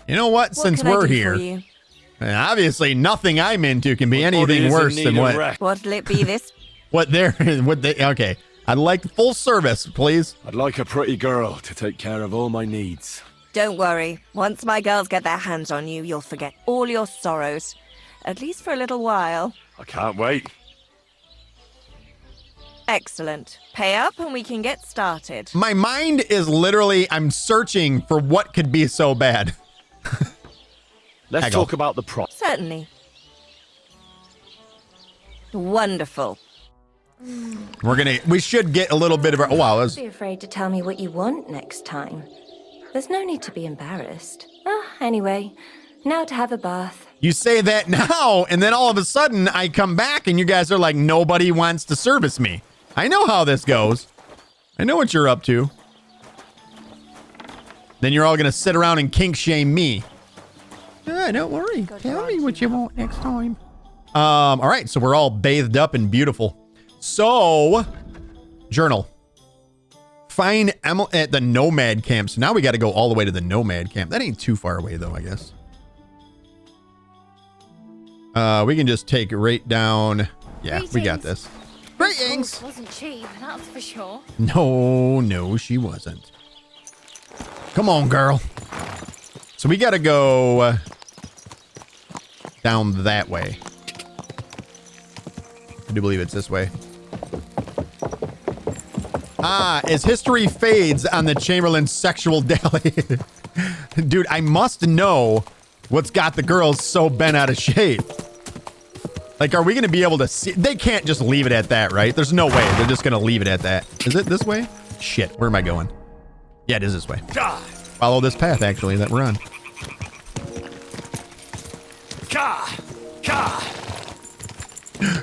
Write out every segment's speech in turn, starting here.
You know what? Since we're here, and obviously nothing I'm into can be anything worse than what. What'll it be this? Okay. I'd like full service, please. I'd like a pretty girl to take care of all my needs. Don't worry. Once my girls get their hands on you, you'll forget all your sorrows. At least for a little while. I can't wait. Excellent. Pay up and we can get started. My mind is literally, I'm searching for what could be so bad. Let's talk about the price. Certainly. Wonderful. We should get a little bit of our, oh wow. Don't be afraid to tell me what you want next time. There's no need to be embarrassed. Anyway, now to have a bath. You say that now, and then all of a sudden I come back and you guys are like, nobody wants to service me. I know how this goes. I know what you're up to. Then you're all going to sit around and kink shame me. Don't worry. Tell me what you want next time. All right, so we're all bathed up and beautiful. So, journal. Find Emil at the nomad camp. So now we got to go all the way to the nomad camp. That ain't too far away though, I guess. We can just take it right down. Yeah, we got this. Greetings. Wasn't cheap, that's for sure. No, she wasn't. Come on, girl. So we got to go down that way. I do believe it's this way. As history fades on the Chamberlain's sexual dally. Dude, I must know what's got the girls so bent out of shape. Like, are we going to be able to see? They can't just leave it at that, right? There's no way. They're just going to leave it at that. Is it this way? Shit, where am I going? Yeah, it is this way. Follow this path, actually, that we're on.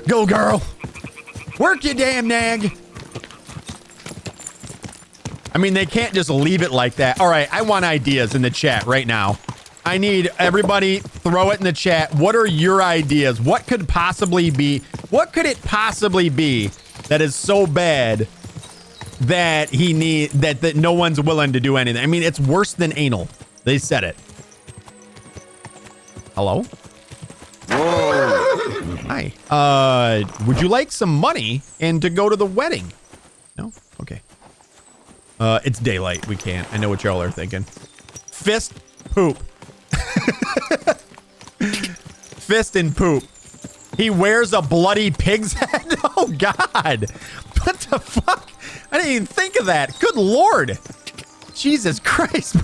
Go, girl. Work, you damn nag. I mean, they can't just leave it like that. All right, I want ideas in the chat right now. I need everybody throw it in the chat. What are your ideas? What could possibly be? What could it possibly be that is so bad that that no one's willing to do anything? I mean, it's worse than anal. They said it. Hello? Whoa. Hi. Would you like some money and to go to the wedding? No? Okay. It's daylight. We can't. I know what y'all are thinking. Fist poop. Fist and poop. He wears a bloody pig's head? Oh, God. What the fuck? I didn't even think of that. Good Lord. Jesus Christ.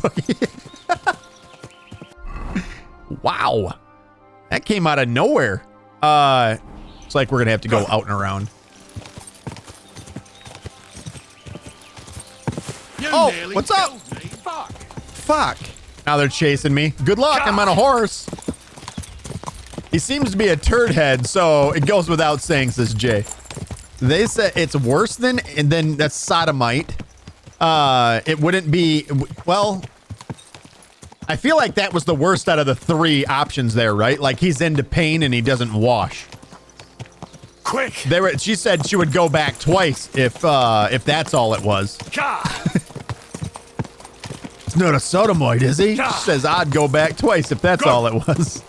Wow. That came out of nowhere. It's like we're going to have to go out and around. Oh, what's up? Fuck. Now they're chasing me. Good luck. I'm on a horse. He seems to be a turd head, so it goes without saying, says Jay. They said it's worse than that's sodomite. It wouldn't be, well, I feel like that was the worst out of the three options there, right? Like he's into pain and he doesn't wash. Quick. She said she would go back twice if that's all it was. It's not a sodomite, is he? She says I'd go back twice if that's all it was.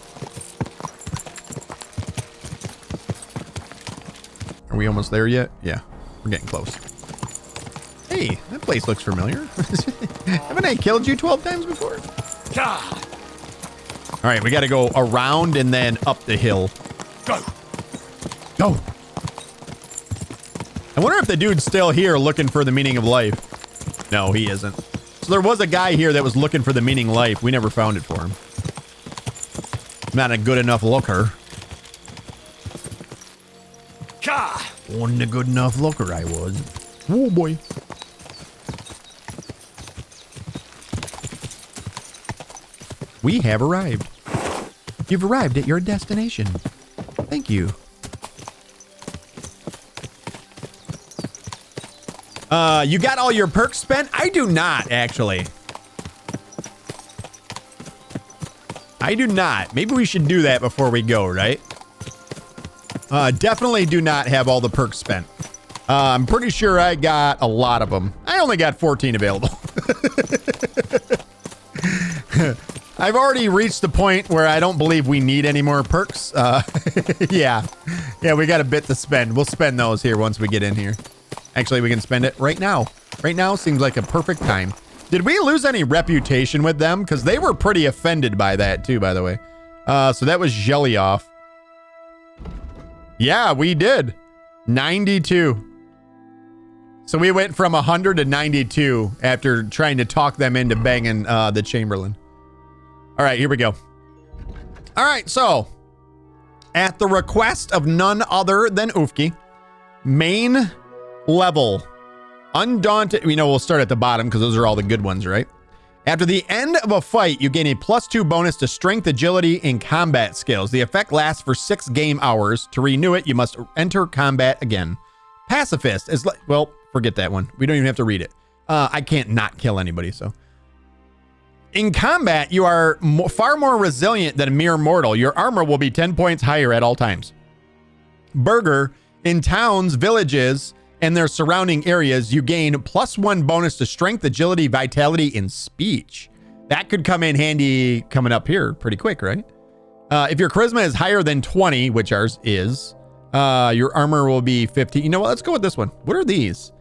Are we almost there yet? Yeah, we're getting close. Hey, that place looks familiar. Haven't I killed you 12 times before? All right, we got to go around and then up the hill. Go. I wonder if the dude's still here looking for the meaning of life. No, he isn't. So there was a guy here that was looking for the meaning of life. We never found it for him. Not a good enough looker. Wasn't a good enough looker, I was. Oh, boy. We have arrived. You've arrived at your destination. Thank you. You got all your perks spent? I do not, actually. I do not. Maybe we should do that before we go, right? Definitely do not have all the perks spent. I'm pretty sure I got a lot of them. I only got 14 available. I've already reached the point where I don't believe we need any more perks. Yeah, we got a bit to spend. We'll spend those here once we get in here. Actually, we can spend it right now. Right now seems like a perfect time. Did we lose any reputation with them? Because they were pretty offended by that too, by the way. So that was Zhelyov. Yeah, we did. 92. So we went from 100 to 92 after trying to talk them into banging the Chamberlain. All right, here we go. All right, so at the request of none other than Ufki, main level, Undaunted. We'll start at the bottom because those are all the good ones, right? After the end of a fight, you gain a +2 bonus to strength, agility, and combat skills. The effect lasts for 6 game hours. To renew it, you must enter combat again. Pacifist is like, well, forget that one. We don't even have to read it. I can't not kill anybody, so. In combat, you are far more resilient than a mere mortal. Your armor will be 10 points higher at all times. Burger, in towns, villages, and their surrounding areas, you gain +1 bonus to strength, agility, vitality, and speech. That could come in handy coming up here pretty quick, right? If your charisma is higher than 20, which ours is, your armor will be 50. You know what? Let's go with this one. What are these?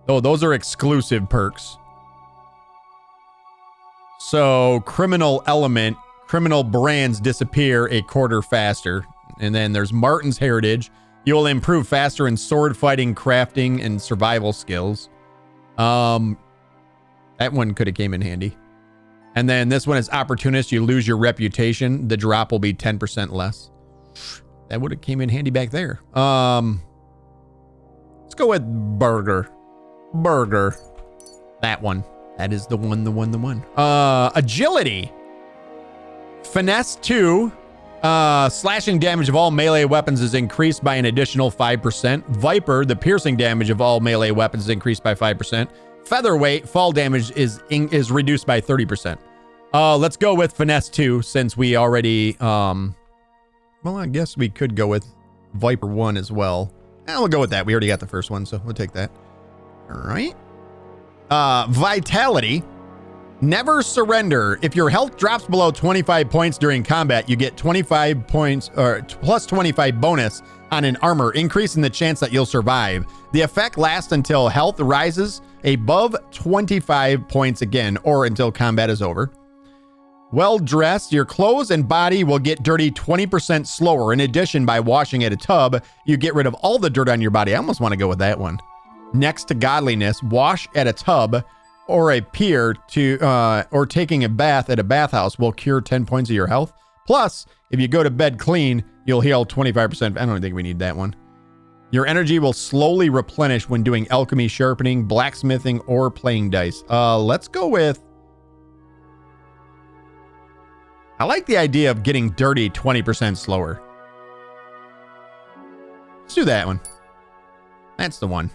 Oh, those are exclusive perks. So criminal element, criminal brands disappear a quarter faster. And then there's Martin's Heritage. You will improve faster in sword fighting, crafting, and survival skills. That one could have came in handy. And then this one is Opportunist. You lose your reputation. The drop will be 10% less. That would have came in handy back there. Let's go with Burger. Burger. That one. That is the one. Agility. Finesse 2. Slashing damage of all melee weapons is increased by an additional 5%. Viper, the piercing damage of all melee weapons is increased by 5%. Featherweight, fall damage is reduced by 30%. Let's go with Finesse 2 since we already, well, I guess we could go with Viper 1 as well. We'll go with that. We already got the first one, so we'll take that. All right. Vitality. Never surrender. If your health drops below 25 points during combat, you get 25 points or plus 25 bonus on an armor, increasing the chance that you'll survive. The effect lasts until health rises above 25 points again, or until combat is over. Well dressed, your clothes and body will get dirty 20% slower. In addition, by washing at a tub, you get rid of all the dirt on your body. I almost want to go with that one. Next to godliness, wash at a tub or a pier or taking a bath at a bathhouse will cure 10 points of your health. Plus, if you go to bed clean, you'll heal 25%. I don't think we need that one. Your energy will slowly replenish when doing alchemy, sharpening, blacksmithing, or playing dice. Let's go with... I like the idea of getting dirty 20% slower. Let's do that one. That's the one.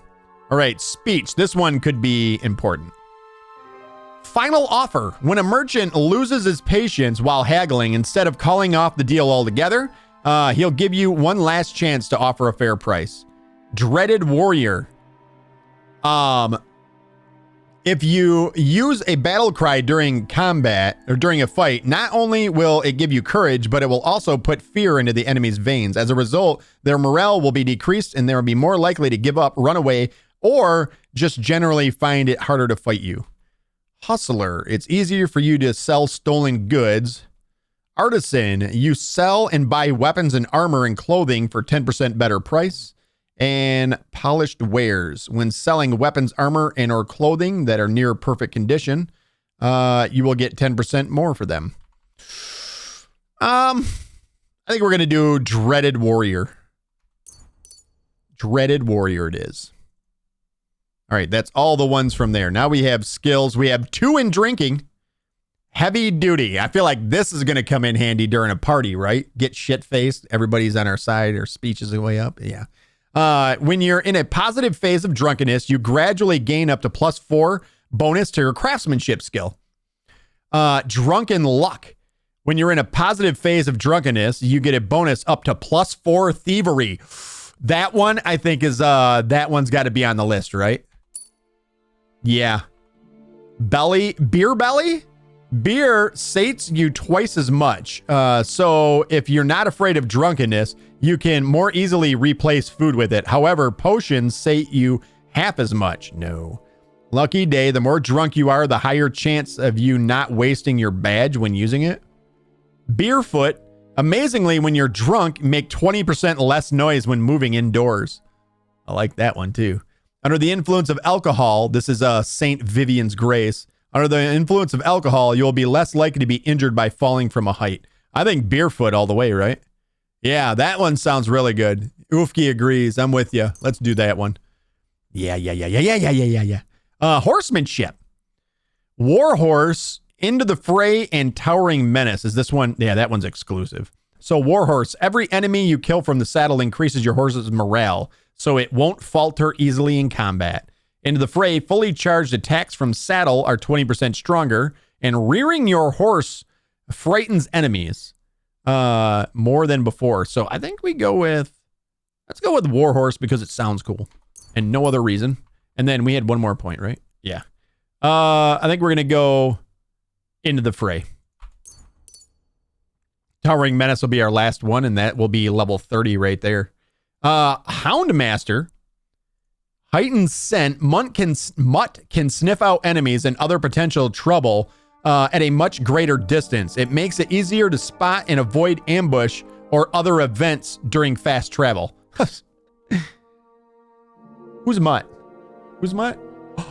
All right, speech. This one could be important. Final offer. When a merchant loses his patience while haggling, instead of calling off the deal altogether, he'll give you one last chance to offer a fair price. Dreaded warrior. If you use a battle cry during combat or during a fight, not only will it give you courage, but it will also put fear into the enemy's veins. As a result, their morale will be decreased and they will be more likely to give up, run away, or just generally find it harder to fight you. Hustler. It's easier for you to sell stolen goods. Artisan. You sell and buy weapons and armor and clothing for 10% better price. And polished wares. When selling weapons, armor, and or clothing that are near perfect condition, you will get 10% more for them. I think we're going to do Dreaded Warrior. Dreaded Warrior it is. All right, that's all the ones from there. Now we have skills. We have 2 in drinking. Heavy duty. I feel like this is going to come in handy during a party, right? Get shit-faced. Everybody's on our side. Our speech is way up. Yeah. When you're in a positive phase of drunkenness, you gradually gain up to +4 bonus to your craftsmanship skill. Drunken luck. When you're in a positive phase of drunkenness, you get a bonus up to +4 thievery. That one, I think, is that one's got to be on the list, right? Yeah. Beer belly Beer sates you twice as much. So if you're not afraid of drunkenness, you can more easily replace food with it. However, potions sate you half as much. No. Lucky day, the more drunk you are, the higher chance of you not wasting your badge when using it. Beerfoot, amazingly, when you're drunk, make 20% less noise when moving indoors. I like that one too. Under the influence of alcohol, this is St. Vivian's Grace. Under the influence of alcohol, you'll be less likely to be injured by falling from a height. I think Beerfoot all the way, right? Yeah, that one sounds really good. Oofki agrees. I'm with you. Let's do that one. Yeah. Horsemanship. Warhorse, into the fray, and towering menace. Is this one? Yeah, that one's exclusive. So Warhorse, every enemy you kill from the saddle increases your horse's morale, so it won't falter easily in combat. Into the fray, fully charged attacks from saddle are 20% stronger, and rearing your horse frightens enemies more than before. So I think let's go with Warhorse because it sounds cool and no other reason. And then we had one more point, right? Yeah. I think we're going to go into the fray. Towering Menace will be our last one, and that will be level 30 right there. Houndmaster. Heightened scent. Mutt can sniff out enemies and other potential trouble at a much greater distance. It makes it easier to spot and avoid ambush or other events during fast travel. Who's Mutt? Who's Mutt?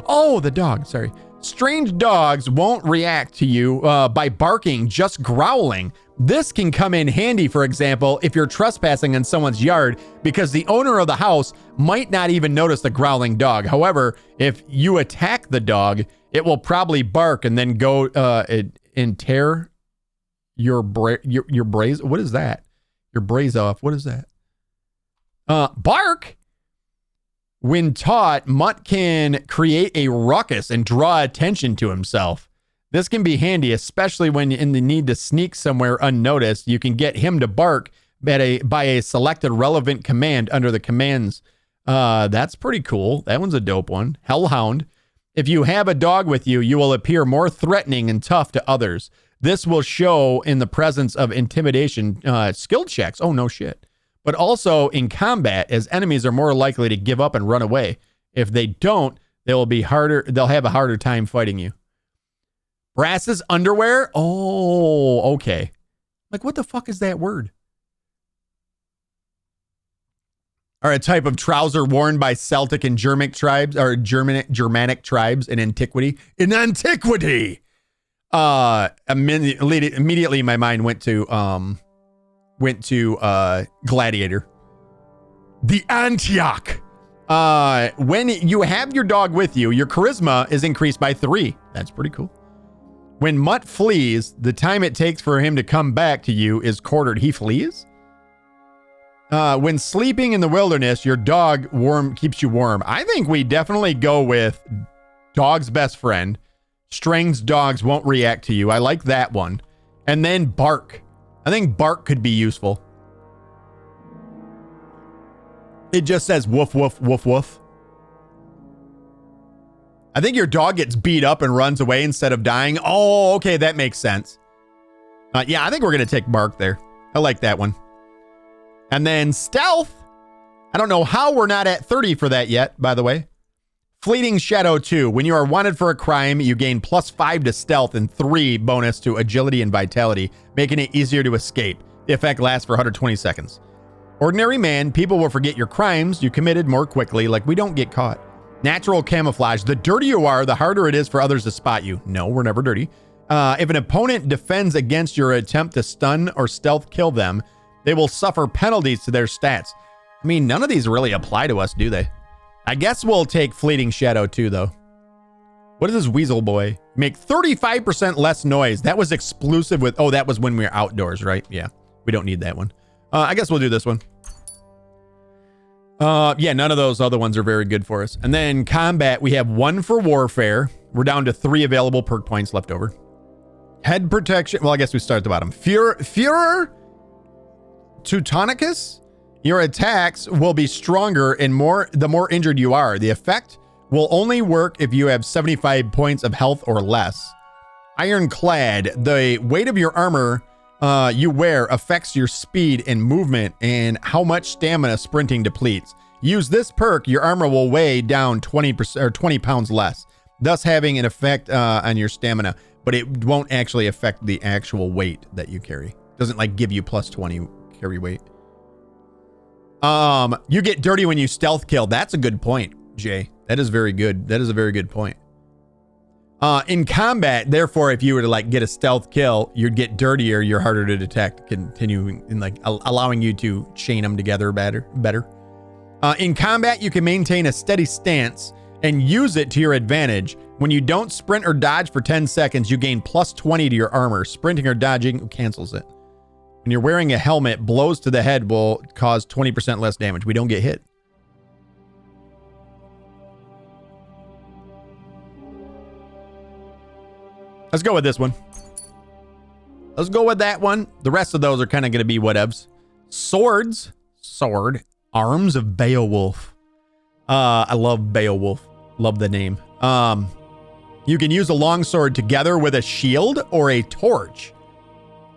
Oh, the dog. Sorry. Strange dogs won't react to you by barking, just growling. This can come in handy, for example, if you're trespassing in someone's yard, because the owner of the house might not even notice the growling dog. However, if you attack the dog, it will probably bark and then go and tear your braze. What is that? Your braze off. What is that? Bark. When taught, Mutt can create a ruckus and draw attention to himself. This can be handy, especially when in the need to sneak somewhere unnoticed. You can get him to bark by a selected relevant command under the commands. That's pretty cool. That one's a dope one. Hellhound. If you have a dog with you, you will appear more threatening and tough to others. This will show in the presence of intimidation skill checks. Oh, no shit. But also in combat, as enemies are more likely to give up and run away. If they don't, they'll have a harder time fighting you. Brass's underwear? Oh, okay. Like, what the fuck is that word? Are a type of trouser worn by Celtic and Germanic tribes, or Germanic tribes in antiquity. In antiquity! Immediately my mind went to Gladiator. The Antioch. When you have your dog with you, your charisma is increased by 3. That's pretty cool. When Mutt flees, the time it takes for him to come back to you is quartered. He flees? When sleeping in the wilderness, your dog keeps you warm. I think we definitely go with dog's best friend. Strange dogs won't react to you. I like that one. And then bark. I think bark could be useful. It just says woof, woof, woof, woof. I think your dog gets beat up and runs away instead of dying. Oh, okay, that makes sense. Yeah, I think we're going to take bark there. I like that one. And then stealth. I don't know how we're not at 30 for that yet, by the way. Fleeting Shadow 2. When you are wanted for a crime, you gain +5 to stealth and 3 bonus to agility and vitality, making it easier to escape. The effect lasts for 120 seconds. Ordinary man, people will forget your crimes you committed more quickly, like we don't get caught. Natural camouflage. The dirtier you are, the harder it is for others to spot you. No, we're never dirty. If an opponent defends against your attempt to stun or stealth kill them, they will suffer penalties to their stats. I mean, none of these really apply to us, do they? I guess we'll take Fleeting Shadow too, though. What is this Weasel Boy? Make 35% less noise. That was exclusive with... Oh, that was when we were outdoors, right? Yeah, we don't need that one. I guess we'll do this one. Yeah, none of those other ones are very good for us. And then combat, we have 1 for warfare. We're down to 3 available perk points left over. Head protection. Well, I guess we start at the bottom. Führer Teutonicus. Your attacks will be stronger and the more injured you are. The effect will only work if you have 75 points of health or less. Ironclad. The weight of your armor you wear affects your speed and movement and how much stamina sprinting depletes. Use this perk, your armor will weigh down 20% or 20 pounds less, thus having an effect on your stamina, but it won't actually affect the actual weight that you carry. Doesn't like give you plus 20 carry weight. You get dirty when you stealth kill. That's a good point, Jay. That is very good. That is a very good point. In combat, therefore, if you were to like get a stealth kill, you'd get dirtier. You're harder to detect, continuing in like allowing you to chain them together better. In combat, you can maintain a steady stance and use it to your advantage. When you don't sprint or dodge for 10 seconds, you gain plus 20 to your armor. Sprinting or dodging cancels it. When you're wearing a helmet, blows to the head will cause 20% less damage. We don't get hit. Let's go with this one. Let's go with that one. The rest of those are kind of going to be whatevs. Swords. Sword. Arms of Beowulf. I love Beowulf. Love the name. You can use a longsword together with a shield or a torch.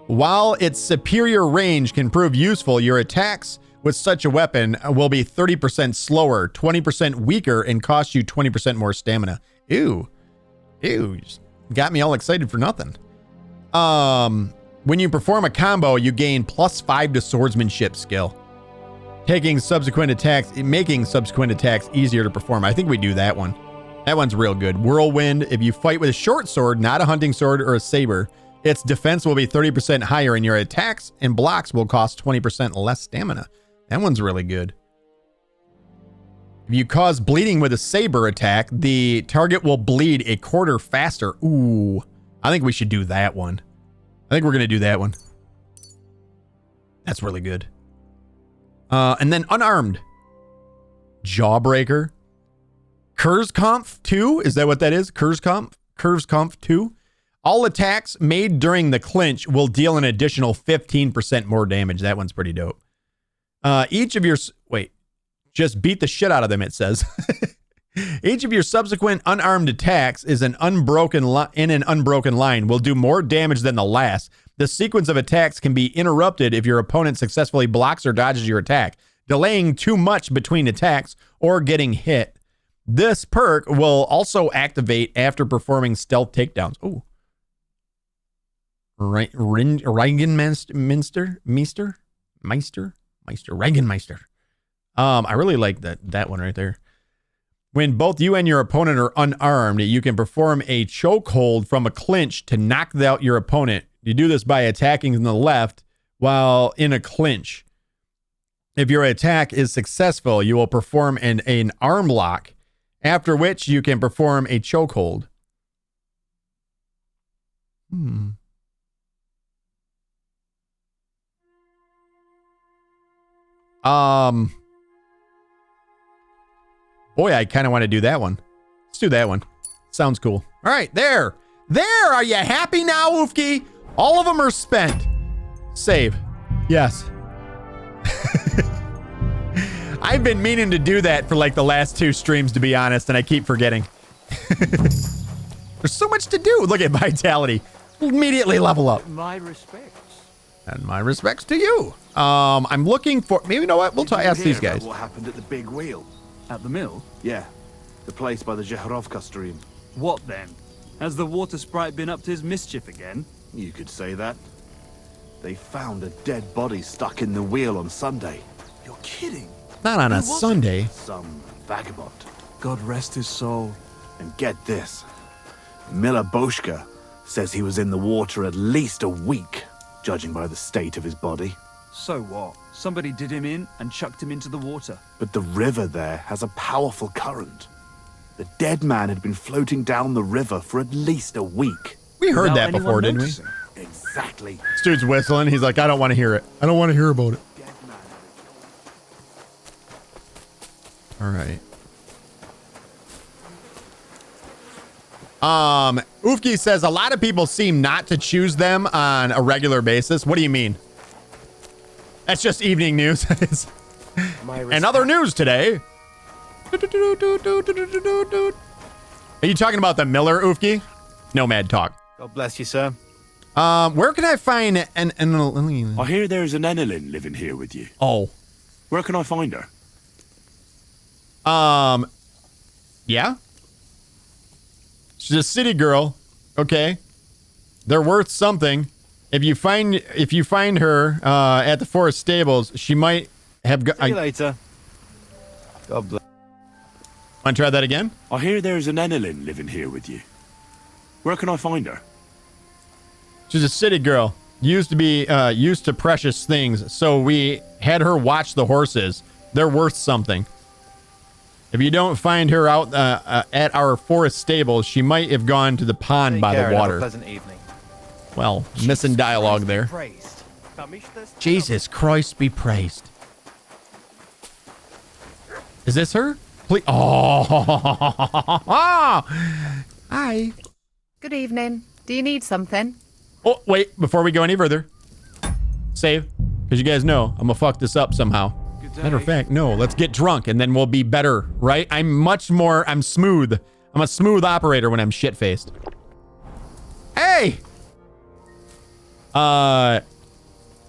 While its superior range can prove useful, your attacks with such a weapon will be 30% slower, 20% weaker, and cost you 20% more stamina. Ew. Ew. Just got me all excited for nothing. When you perform a combo, you gain plus 5 to swordsmanship skill. Making subsequent attacks easier to perform. I think we do that one. That one's real good. Whirlwind. If you fight with a short sword, not a hunting sword or a saber, its defense will be 30% higher and your attacks and blocks will cost 20% less stamina. That one's really good. If you cause bleeding with a saber attack, the target will bleed a quarter faster. Ooh, I think we should do that one. I think we're going to do that one. That's really good. And then unarmed. Jawbreaker. Kurzkampf 2. Is that what that is? Kurzkampf 2. All attacks made during the clinch will deal an additional 15% more damage. That one's pretty dope. Just beat the shit out of them, it says. Each of your subsequent unarmed attacks is in an unbroken line will do more damage than the last. The sequence of attacks can be interrupted if your opponent successfully blocks or dodges your attack, delaying too much between attacks or getting hit. This perk will also activate after performing stealth takedowns. Ooh. Regenmeister? Regenmeister. I really like that one right there. When both you and your opponent are unarmed, you can perform a chokehold from a clinch to knock out your opponent. You do this by attacking from the left while in a clinch. If your attack is successful, you will perform an arm lock, after which you can perform a chokehold. Boy, I kind of want to do that one. Let's do that one. Sounds cool. All right, there. There, are you happy now, Oofki? All of them are spent. Save. Yes. I've been meaning to do that for like the last 2 streams, to be honest, and I keep forgetting. There's so much to do. Look at vitality. Immediately level up. My respects. And my respects to you. I'm looking for... Maybe, you know what? We'll ask these guys. What happened at the big wheel? At the mill? Yeah, the place by the Jehorovka stream. What then? Has the water sprite been up to his mischief again? You could say that. They found a dead body stuck in the wheel on Sunday. You're kidding. Not on a Sunday. Some vagabond. God rest his soul. And get this. Miller Boschka says he was in the water at least a week, judging by the state of his body. So what? Somebody did him in and chucked him into the water. But the river there has a powerful current. The dead man had been floating down the river for at least a week. We heard that before, didn't we? Exactly. This dude's whistling. He's like, I don't want to hear it. I don't want to hear about it. All right. Oofki says a lot of people seem not to choose them on a regular basis. What do you mean? That's just evening news. And other news today. Are you talking about the Miller Oofki? Nomad talk. God bless you, sir. Where can I find an I hear there's an Enelin living here with you. Oh. Where can I find her? Yeah. She's a city girl. Okay. They're worth something. If you find her at the forest stables, she might have See you later. God bless. Want to try that again? I hear there's an Enelin living here with you. Where can I find her? She's a city girl. Used to precious things, so we had her watch the horses. They're worth something. If you don't find her out at our forest stables, she might have gone to the pond by the water. Have a pleasant evening. Well, missing dialogue there. Jesus Christ be praised. Is this her? Please. Oh. Hi. Good evening. Do you need something? Oh, wait. Before we go any further. Save. Because you guys know I'm going to fuck this up somehow. Matter of fact, no. Let's get drunk and then we'll be better, right? I'm smooth. I'm a smooth operator when I'm shit-faced. Hey!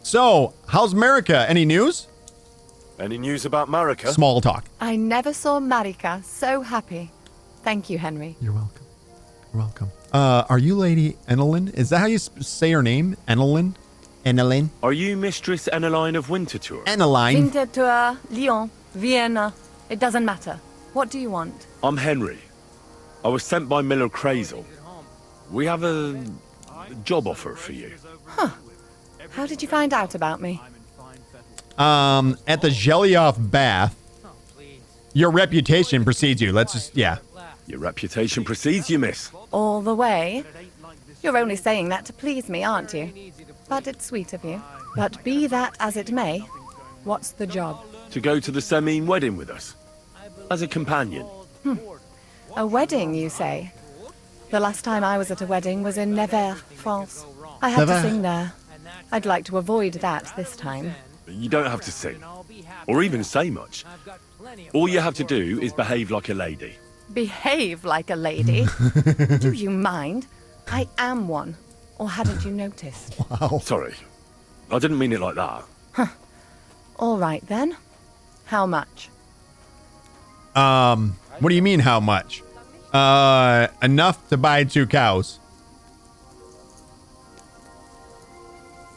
So, how's America? Any news? Any news about Marika? Small talk. I never saw Marika so happy. Thank you, Henry. You're welcome. You're welcome. Are you Lady Enelin? Is that how you say her name? Enelin? Enelin? Are you Mistress Eneline of Winterthur? Eneline? Winterthur, Lyon, Vienna. It doesn't matter. What do you want? I'm Henry. I was sent by Miller Crazel. We have a job offer for you. Huh. How did you find out about me? At the Gelioff bath, your reputation precedes you. Yeah. Your reputation precedes you, miss. All the way? You're only saying that to please me, aren't you? But it's sweet of you. But be that as it may, what's the job? To go to the Semine wedding with us. As a companion. A wedding, you say? The last time I was at a wedding was in Nevers, France. I had to sing there. I'd like to avoid that this time. You don't have to sing. Or even say much. All you have to do is behave like a lady. Behave like a lady? Do you mind? I am one. Or hadn't you noticed? Wow. Sorry. I didn't mean it like that. All right, then. How much? What do you mean, how much? Enough to buy 2 cows.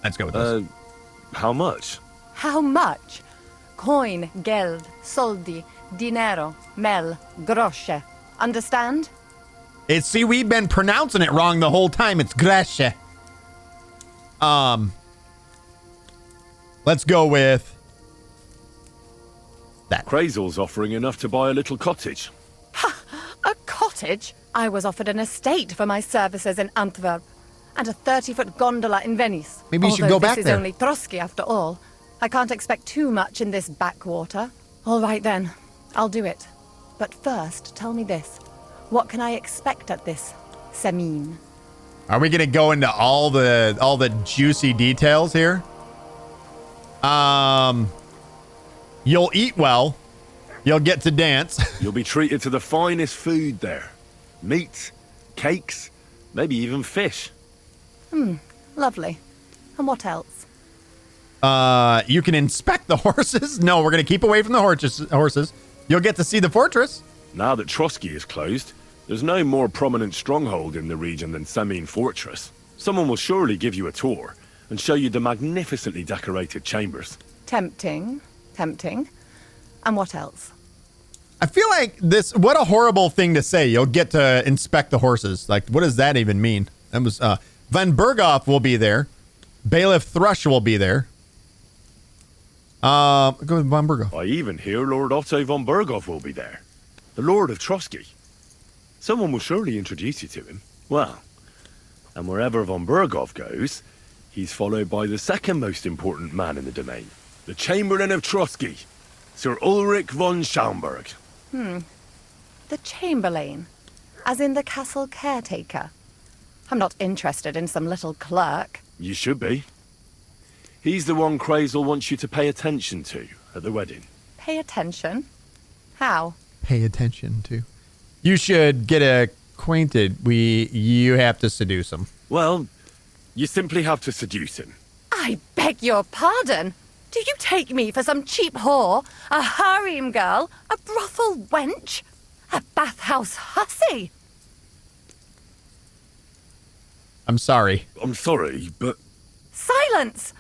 Let's go with this. How much? How much? Coin, geld, soldi, dinero, mel, grosche. Understand? See, we've been pronouncing it wrong the whole time. It's grosche. Let's go with that. Crazel's offering enough to buy a little cottage. Ha! A cottage? I was offered an estate for my services in Antwerp. And a 30-foot gondola in Venice. Maybe you should go back there. there. This is only Trotsky after all. I can't expect too much in this backwater. All right then, I'll do it. But first, tell me this. What can I expect at this Semine? Are we gonna go into all the juicy details here? You'll eat well. You'll get to dance. You'll be treated to the finest food there. Meat, cakes, maybe even fish. Lovely. And what else? You can inspect the horses. No, we're gonna keep away from the horses. You'll get to see the fortress. Now that Trotsky is closed, there's no more prominent stronghold in the region than Semine Fortress. Someone will surely give you a tour and show you the magnificently decorated chambers. Tempting. Tempting. And what else? I feel like what a horrible thing to say. You'll get to inspect the horses. Like, what does that even mean? That was, Van Berghoff will be there. Bailiff Thrush will be there. Go with Von Berghoff. I even hear Lord Otto von Berghoff will be there. The Lord of Trotsky. Someone will surely introduce you to him. Well, and wherever von Berghoff goes, he's followed by the second most important man in the domain. The Chamberlain of Trotsky, Sir Ulrich von Schaumburg. The Chamberlain. As in the castle caretaker. I'm not interested in some little clerk. You should be. He's the one Crazel wants you to pay attention to at the wedding. Pay attention? How? Pay attention to. You should get acquainted. You have to seduce him. Well, you simply have to seduce him. I beg your pardon. Do you take me for some cheap whore? A harem girl? A brothel wench? A bathhouse hussy? I'm sorry. I'm sorry, but... Silence!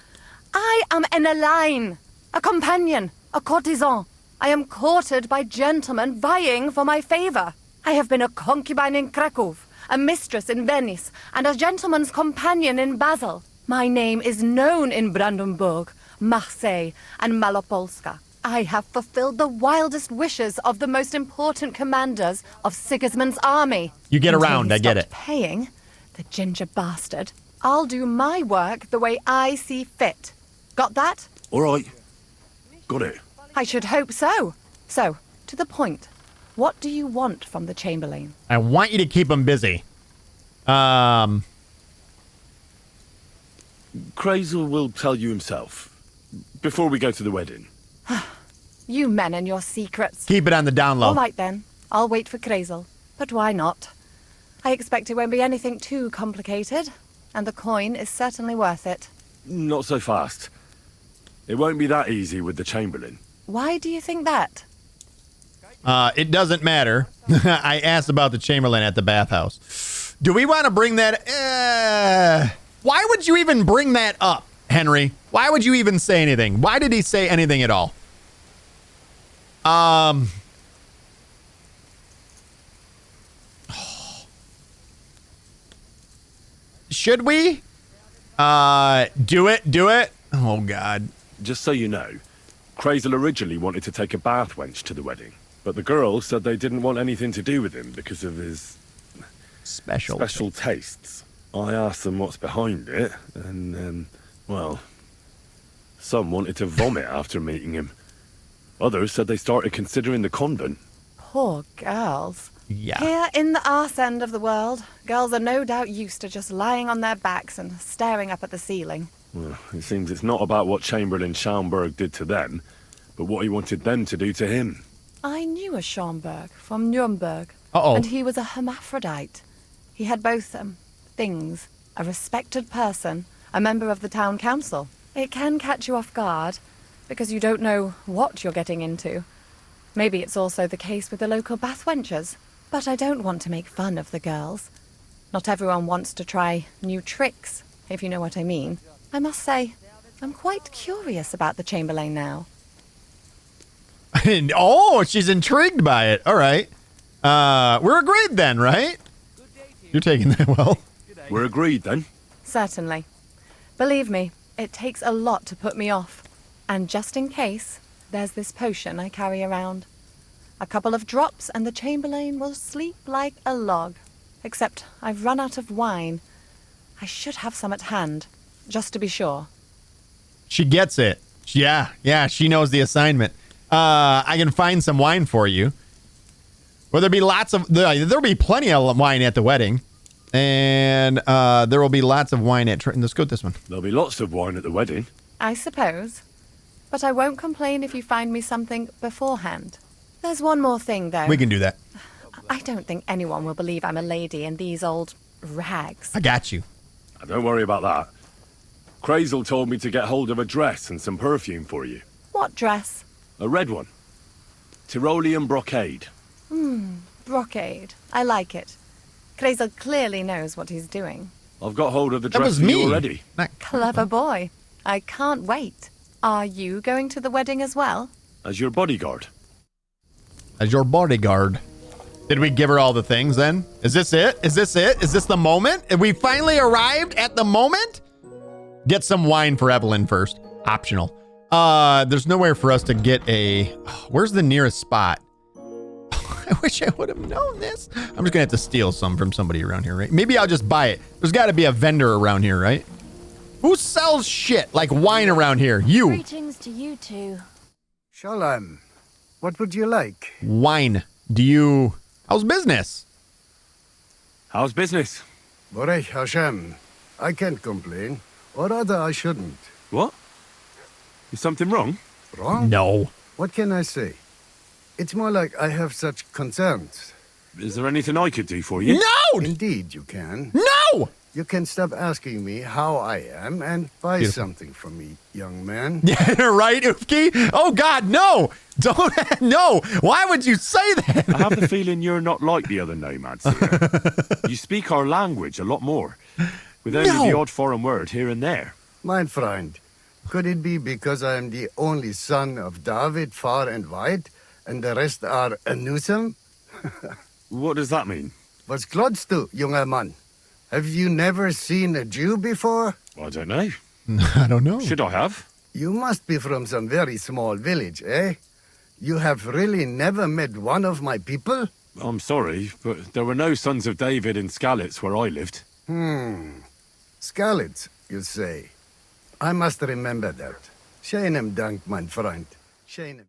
I am an Elaine, a companion, a courtesan. I am courted by gentlemen vying for my favor. I have been a concubine in Krakow, a mistress in Venice, and a gentleman's companion in Basel. My name is known in Brandenburg, Marseille, and Malopolska. I have fulfilled the wildest wishes of the most important commanders of Sigismund's army. You get Until around, he I get stopped it. Paying, the ginger bastard. I'll do my work the way I see fit. Got that? All right. Got it. I should hope so. So, to the point. What do you want from the Chamberlain? I want you to keep him busy. Crazel will tell you himself. Before we go to the wedding. You men and your secrets. Keep it on the down low. All right then. I'll wait for Crazel. But why not? I expect it won't be anything too complicated. And the coin is certainly worth it. Not so fast. It won't be that easy with the Chamberlain. Why do you think that? It doesn't matter. I asked about the Chamberlain at the bathhouse. Do we want to bring that? Why would you even bring that up, Henry? Why would you even say anything? Why did he say anything at all? Should we? Do it. Oh, God. Just so you know, Crazel originally wanted to take a bath wench to the wedding, but the girls said they didn't want anything to do with him because of his Special tastes. I asked them what's behind it, and, well, some wanted to vomit after meeting him. Others said they started considering the convent. Poor girls. Yeah. Here in the arse end of the world, girls are no doubt used to just lying on their backs and staring up at the ceiling. Well, it seems it's not about what Chamberlain Schaumburg did to them, but what he wanted them to do to him. I knew a Schaumburg from Nuremberg. Uh-oh. And he was a hermaphrodite. He had both things. A respected person, a member of the town council. It can catch you off guard, because you don't know what you're getting into. Maybe it's also the case with the local bath wenches. But I don't want to make fun of the girls. Not everyone wants to try new tricks, if you know what I mean. I must say, I'm quite curious about the Chamberlain now. Oh, she's intrigued by it. All right. We're agreed then, right? You're taking that well. We're agreed then? Certainly. Believe me, it takes a lot to put me off. And just in case, there's this potion I carry around. A couple of drops and the Chamberlain will sleep like a log. Except I've run out of wine. I should have some at hand, just to be sure. She gets it. Yeah, she knows the assignment. I can find some wine for you. Well, there'll be plenty of wine at the wedding. And there will be lots of wine at... Let's go with this one. There'll be lots of wine at the wedding. I suppose. But I won't complain if you find me something beforehand. There's one more thing, though. We can do that. I don't think anyone will believe I'm a lady in these old rags. I got you. Don't worry about that. Crazel told me to get hold of a dress and some perfume for you. What dress? A red one. Tyrolean brocade. Brocade. I like it. Crazel clearly knows what he's doing. I've got hold of the That dress was for me you already. Clever boy. I can't wait. Are you going to the wedding as well? As your bodyguard. As your bodyguard. Did we give her all the things then? Is this it? Is this the moment? Have we finally arrived at the moment? Get some wine for Evelyn first. Optional. There's nowhere for us to get a... Where's the nearest spot? I wish I would have known this. I'm just gonna have to steal some from somebody around here, right? Maybe I'll just buy it. There's gotta be a vendor around here, right? Who sells shit like wine around here? You. Greetings to you two. Shalom. What would you like? Wine. How's business? How's business? Borech Hashem. I can't complain. Or rather, I shouldn't. What? Is something wrong? Wrong? No. What can I say? It's more like I have such concerns. Is there anything I could do for you? No! Indeed, you can. No! You can stop asking me how I am and buy Beautiful. something from me, young man. Yeah, right, Ufki? Oh, God, no. Don't, no. Why would you say that? I have the feeling you're not like the other nomads here. You speak our language a lot more, with only the odd foreign word here and there. My friend, could it be because I am the only son of David far and wide, and the rest are Anusum? What does that mean? Was klotst du, junger Mann? Have you never seen a Jew before? I don't know. I don't know. Should I have? You must be from some very small village, eh? You have really never met one of my people? I'm sorry, but there were no sons of David in Skalitz where I lived. Skalitz, you say? I must remember that. Schönen Dank, mein Freund. Schönen